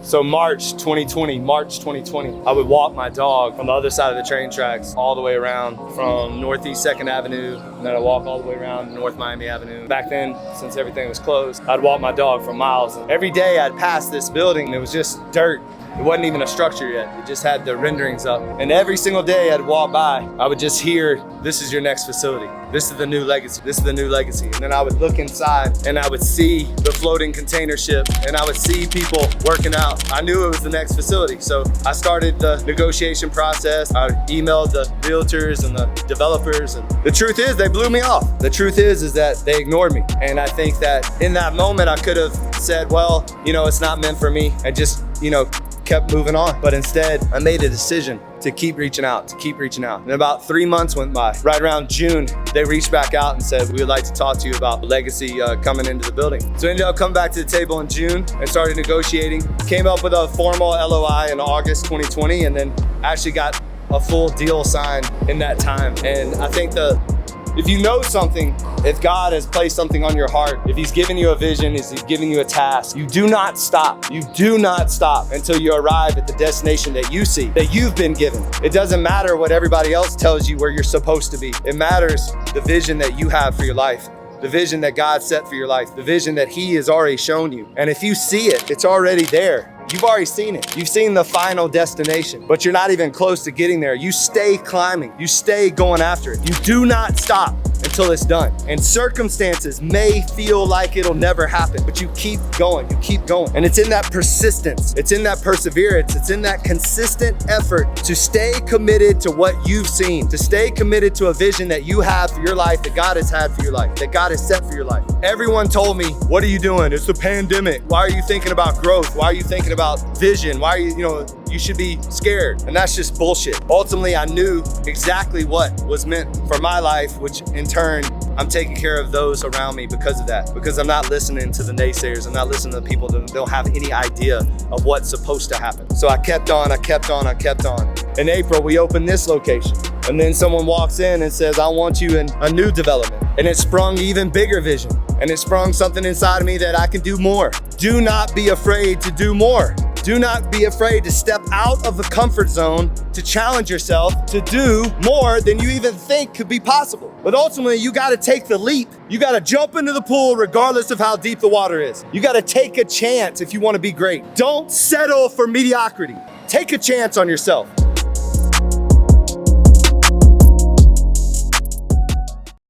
So March 2020, I would walk my dog on the other side of the train tracks all the way around from Northeast 2nd Avenue, and then I'd walk all the way around North Miami Avenue. Back then, since everything was closed, I'd walk my dog for miles. And every day I'd pass this building, and it was just dirt. It wasn't even a structure yet. It just had the renderings up. And every single day I'd walk by, I would just hear, this is your next facility. This is the new legacy. This is the new legacy. And then I would look inside and I would see the floating container ship and I would see people working out. I knew it was the next facility. So I started the negotiation process. I emailed the realtors and the developers. And the truth is they blew me off. The truth is that they ignored me. And I think that in that moment I could have said, well, it's not meant for me, and just, kept moving on. But instead, I made a decision to keep reaching out, And about 3 months went by. Right around June, they reached back out and said, we would like to talk to you about legacy coming into the building. So I ended up coming back to the table in June and started negotiating. Came up with a formal LOI in August 2020, and then actually got a full deal signed in that time. And I think if you know something, if God has placed something on your heart, if he's given you a vision, if he's giving you a task, you do not stop. You do not stop until you arrive at the destination that you see, that you've been given. It doesn't matter what everybody else tells you where you're supposed to be. It matters the vision that you have for your life, the vision that God set for your life, the vision that he has already shown you. And if you see it, it's already there. You've already seen it. You've seen the final destination, but you're not even close to getting there. You stay climbing. You stay going after it. You do not stop until it's done. And circumstances may feel like it'll never happen, but you keep going, And it's in that persistence, it's in that perseverance, it's in that consistent effort to stay committed to what you've seen, to stay committed to a vision that you have for your life, that God has had for your life, that God has set for your life. Everyone told me, what are you doing? It's a pandemic. Why are you thinking about growth? Why are you thinking about vision? Why are you should be scared. And that's just bullshit. Ultimately, I knew exactly what was meant for my life, which in turn, I'm taking care of those around me because of that. Because I'm not listening to the naysayers. I'm not listening to the people that don't have any idea of what's supposed to happen. So I kept on. In April, we opened this location. And then someone walks in and says, I want you in a new development. And it sprung even bigger vision. And it sprung something inside of me that I can do more. Do not be afraid to do more. Do not be afraid to step out of the comfort zone, to challenge yourself to do more than you even think could be possible. But ultimately, you gotta take the leap. You gotta jump into the pool regardless of how deep the water is. You gotta take a chance if you wanna be great. Don't settle for mediocrity. Take a chance on yourself.